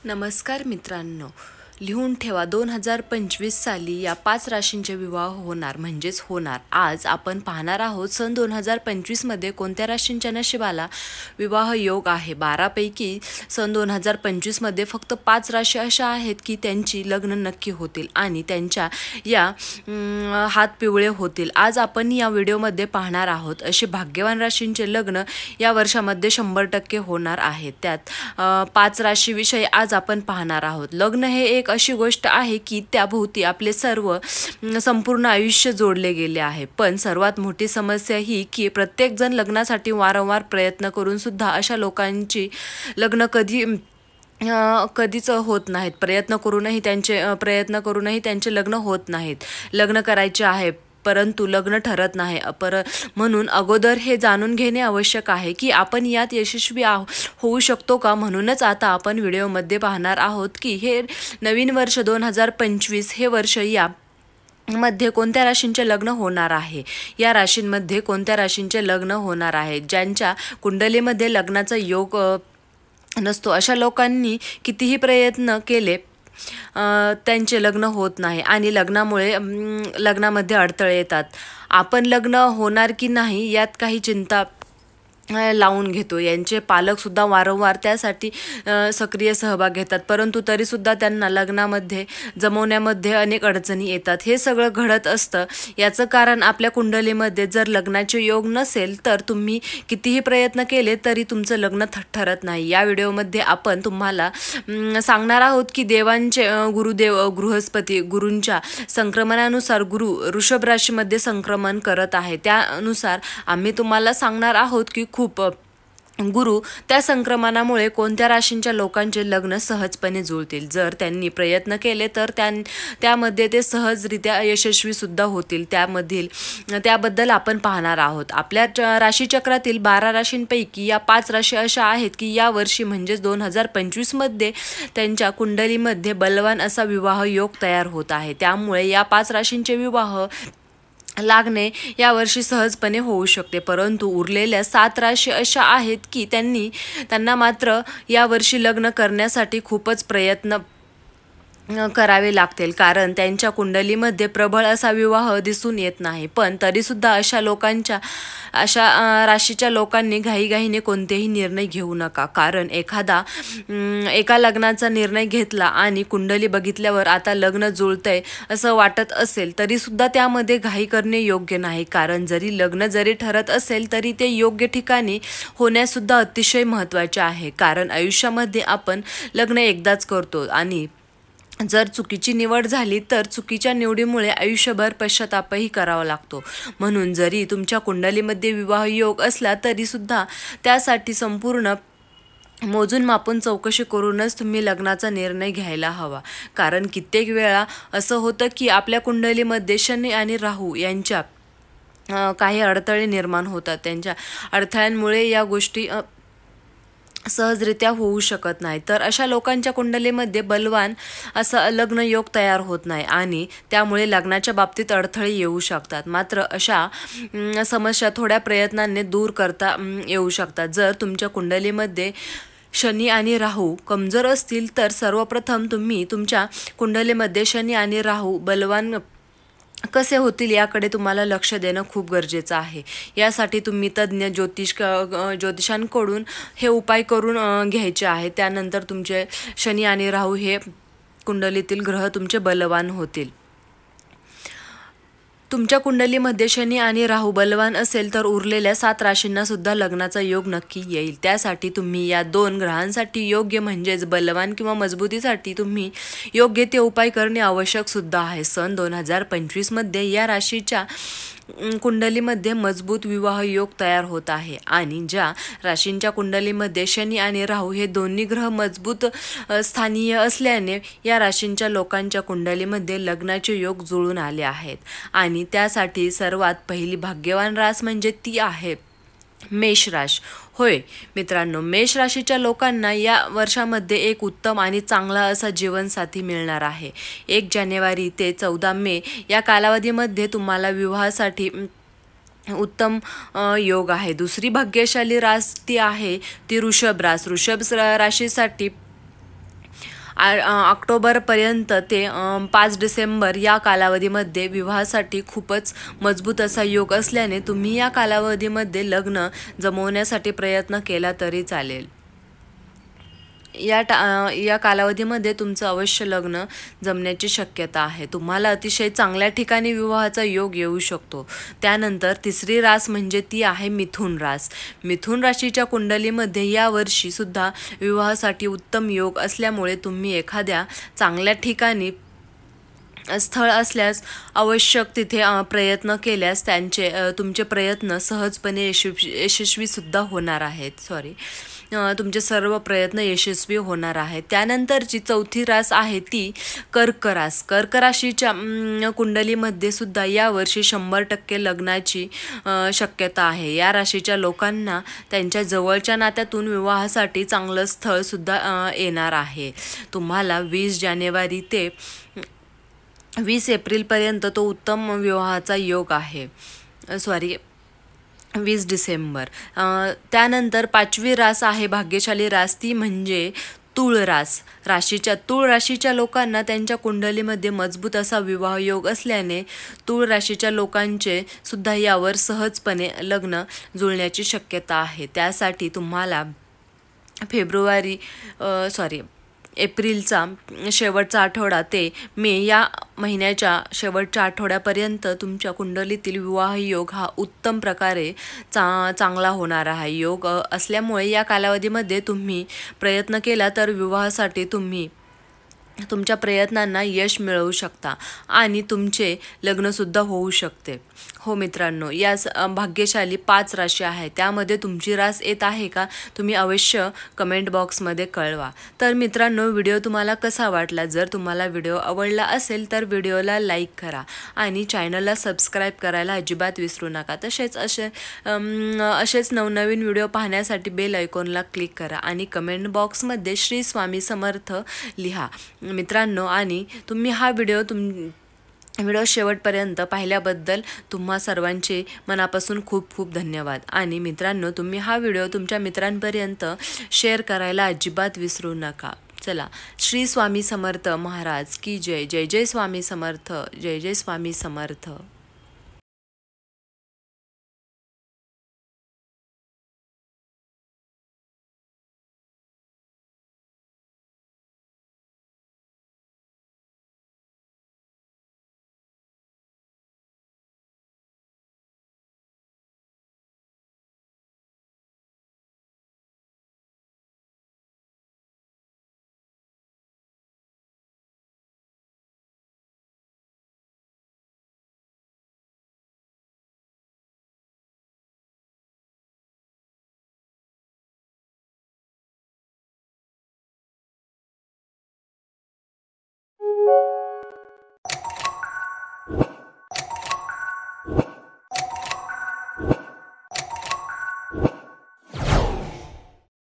नमस्कार मित्रांनो, लिहून ठेवा 2025 साली या 5 राशींचे विवाह होणार. आज आपण पाहणार आहोत सन 2025 मध्ये कोणत्या राशींच्या नशिबाला विवाह योग आहे. 12 पैकी सन 2025 मध्ये फक्त 5 राशी अशा आहेत की त्यांची लग्न नक्की होतील आणि त्यांच्या या हात पिवळे होतील. आज आपण या व्हिडिओमध्ये पाहणार आहोत असे भाग्यवान राशींचे लग्न या वर्षामध्ये 100% होणार आहेत. त्यात 5 राशीविषयी आज आपण पाहणार आहोत. लग्न हे एक अशी गोष्ट आहे की त्याभोवती आपले संपूर्ण आयुष्य जोडले गेले आहे. पण सर्वात मोठी समस्या ही की प्रत्येक जण लग्नासाठी वारंवार प्रयत्न करून सुद्धा अशा लोकांची लग्न कधीच होत नाहीत. प्रयत्न करूनही त्यांचे लग्न होत नाहीत. लग्न करायचे आहे परंतु लग्न ठरत नाही. म्हणून अगोदर हे जाणून घेणे आवश्यक आहे की आपण यात यशस्वी होऊ शकतो का. म्हणूनच आता आपण व्हिडिओमध्ये पाहणार आहोत की हे नवीन वर्ष 2025 हे वर्ष या मध्ये कोणत्या राशींचे लग्न होणार आहे. या राशींमध्ये कोणत्या राशींचे लग्न होणार आहे. ज्यांच्या कुंडलीमध्ये लग्नाचा योग नसतो अशा लोकांनी कितीही प्रयत्न केले त्यांचे लग्न होत नाही आणि लग्नामध्ये अडथळे येतात. आपण लग्न होणार की नाही यात काही चिंता लावून घेतो. यांचे पालक सुद्धा वारंवार त्यासाठी सक्रिय सहभाग घेतात परंतु तरीसुद्धा त्यांना लग्नामध्ये जमवण्यामध्ये अनेक अडचणी येतात. हे सगळं घडत असतं. याचं कारण आपल्या कुंडलीमध्ये जर लग्नाचे योग नसेल तर तुम्ही कितीही प्रयत्न केले तरी तुमचं लग्न ठरत नाही. या व्हिडिओमध्ये आपण तुम्हाला सांगणार आहोत की देवांचे गुरुदेव बृहस्पती गुरूंच्या संक्रमणानुसार गुरु वृषभ राशीमध्ये संक्रमण करत आहे. त्यानुसार आम्ही तुम्हाला सांगणार आहोत की गुरु त्या संक्रमणामुळे कोणत्या राशींच्या लोकांचे लग्न सहजपणे जुळतील. जर त्यांनी प्रयत्न केले तर त्यामध्ये ते सहजरित्या यशस्वी सुद्धा होतील. त्याबद्दल आपण पाहणार आहोत. आपल्या राशीचक्रातील 12 राशींपैकी या 5 राशी अशा आहेत की या वर्षी म्हणजेच 2025 मध्ये त्यांच्या कुंडलीमध्ये बलवान असा विवाह योग तयार होत आहे. त्यामुळे या 5 राशींचे विवाह लागणे यावर्षी सहजपणे होऊ शकते. परंतु उरलेल्या 7 राशी अशा आहेत की त्यांना मात्र यावर्षी लग्न करण्यासाठी खूपच प्रयत्न करावे लागतील कारण त्यांच्या कुंडलीमध्ये प्रबळ असा विवाह दिसून येत नाही. पण तरीसुद्धा अशा राशीच्या लोकांनी घाईघाईने कोणतेही निर्णय घेऊ नका. कारण एका लग्नाचा निर्णय घेतला आणि कुंडली बघितल्यावर आता लग्न जुळतंय असं वाटत असेल तरीसुद्धा त्यामध्ये घाई करणे योग्य नाही. कारण लग्न जरी ठरत असेल तरी ते योग्य ठिकाणी होण्यासुद्धा अतिशय महत्त्वाचे आहे. कारण आयुष्यामध्ये आपण लग्न एकदाच करतो आणि जर चुकीची निवड झाली तर चुकीच्या निवडीमुळे आयुष्यभर पश्चातापही करावा लागतो. म्हणून जरी तुमच्या कुंडलीमध्ये विवाह योग असला तरी सुद्धा त्यासाठी संपूर्ण मोजून मापून चौकशी करूनच तुम्ही लग्नाचा निर्णय घ्यायला हवा. कारण कित्येक वेळा असं होतं की आपल्या कुंडलीमध्ये शनी आणि राहू यांच्या काही अडथळे निर्माण होतात. त्यांच्या अडथळ्यांमुळे या गोष्टी सहजरित्या होऊ शकत नाही. तर अशा लोकांच्या कुंडलीमध्ये बलवान असं लग्न योग तयार होत नाही आणि त्यामुळे लग्नाच्या बाबतीत अडथळे येऊ शकतात. मात्र अशा समस्या थोड्या प्रयत्नांनी दूर करता येऊ शकतात. जर तुमच्या कुंडलीमध्ये शनी आणि राहू कमजोर असतील तर सर्वप्रथम तुम्ही तुमच्या कुंडलीमध्ये शनी आणि राहू बलवान कसे होतील याकडे तुम्हाला लक्ष देणं खूप गरजेचं आहे. यासाठी तुम्ही तज्ज्ञ ज्योतिषांकडून हे उपाय करून घ्यायचे आहे. त्यानंतर तुमचे शनी आणि राहू हे कुंडलीतील ग्रह तुमचे बलवान होतील. तुमच्या कुंडलीमध्ये शनी आणि राहू बलवान असेल तर उरलेल्या 7 राशींना सुद्धा लग्नाचा योग नक्की येईल. त्यासाठी तुम्ही या 2 ग्रहांसाठी योग्य म्हणजेच बलवान किंवा मजबूतीसाठी तुम्ही योग्य ते उपाय करणे आवश्यक सुद्धा आहे. सन 2025 मध्ये या राशीच्या कुंडलीमध्ये मजबूत विवाह योग तयार होत आहे आणि ज्या राशींच्या कुंडलीमध्ये शनी आणि राहू हे दोन्ही ग्रह मजबूत स्थानीय असल्याने या राशींच्या लोकांच्या कुंडलीमध्ये लग्नाचे योग जुळून आले आहेत. आणि त्यासाठी सर्वात पहिली भाग्यवान रास म्हणजे ती आहे मेष राशी. होय मित्रांनो, मेष राशीच्या लोकांना या वर्षामध्ये एक उत्तम आणि चांगला असा जीवनसाथी मिळणार आहे. 1 जानेवारी ते 14 मे या कालावधीमध्ये तुम्हाला विवाहासाठी उत्तम योग आहे. दुसरी भाग्यशाली रास ती आहे ती वृषभ रास. वृषभ राशीसाठी ऑक्टोबरपर्यंत ते 5 डिसेंबर या कालावधीमध्ये विवाहासाठी खूपच मजबूत असा योग असल्याने तुम्ही या कालावधीमध्ये लग्न जमवण्यासाठी प्रयत्न केला तरी चालेल. या कालावधीमध्ये तुमचं अवश्य लग्न जमण्याची शक्यता आहे. तुम्हाला अतिशय चांगल्या ठिकाणी विवाहाचा योग येऊ शकतो. त्यानंतर तिसरी रास म्हणजे ती आहे मिथुन रास. मिथुन राशीच्या कुंडलीमध्ये यावर्षी सुद्धा विवाहासाठी उत्तम योग असल्यामुळे तुम्ही एखाद्या चांगल्या ठिकाणी स्थळ असल्यास आवश्यक तिथे प्रयत्न केल्यास तुमचे प्रयत्न सहजपणे यशस्वीसुद्धा होणार आहेत. तुमचे सर्व प्रयत्न यशस्वी होणार आहेत. त्यानंतरची चौथी रास आहे ती कर्क रास. कर्क राशीच्या कुंडलीमध्ये सुद्धा यावर्षी 100% लग्नाची शक्यता आहे. या राशीच्या लोकांना त्यांच्या जवळच्या नात्यातून विवाहासाठी चांगलं स्थळसुद्धा येणार आहे. तुम्हाला 20 जानेवारी ते 20 एप्रिलपर्यंत तो उत्तम विवाहाचा योग आहे. 20 डिसेंबर. त्यानंतर 5वी रास आहे भाग्यशाली रास, ती म्हणजे तुळ रास. तुळ राशीच्या लोकांना त्यांच्या कुंडलीमध्ये मजबूत असा विवाह योग असल्याने तुळ राशीच्या लोकांचे सुद्धा यावर सहजपणे लग्न जुळण्याची शक्यता आहे. त्यासाठी तुम्हाला एप्रिलचा शेवटचा आठवडा ते मे या महिन्याच्या शेवटच्या आठवड्यापर्यंत तुमच्या कुंडलीतील विवाह योग हा उत्तम प्रकारे चांगला होणार आहे. योग असल्यामुळे या कालावधीमध्ये तुम्ही प्रयत्न केला तर विवाहासाठी तुम्ही तुमच्या प्रयत्नांना यश मिळवू शकता आणि तुमचे लग्नसुद्धा होऊ शकते. हो मित्रांनो, या भाग्यशाली 5 राशी आहेत. त्यामध्ये तुमची रास येत आहे का तुम्ही अवश्य कमेंट बॉक्समध्ये कळवा. तर मित्रांनो, व्हिडिओ तुम्हाला कसा वाटला? जर तुम्हाला व्हिडिओ आवडला असेल तर व्हिडिओला लाईक करा आणि चॅनलला सबस्क्राईब करायला अजिबात विसरू नका. तसेच असेच नवनवीन व्हिडिओ पाहण्यासाठी बेल आयकॉनला क्लिक करा आणि कमेंट बॉक्समध्ये श्री स्वामी समर्थ लिहा मित्रांनो. आणि तुम्ही हा व्हिडिओ शेवटपर्यंत पाहिल्याबद्दल तुम्हा सर्वांचे मनापासून खूप खूप धन्यवाद. आणि मित्रांनो, तुम्ही हा व्हिडिओ तुमच्या मित्रांपर्यंत शेअर करायला अजिबात विसरू नका. चला, श्री स्वामी समर्थ महाराज की जय. जय जय स्वामी समर्थ. जय जय स्वामी समर्थ.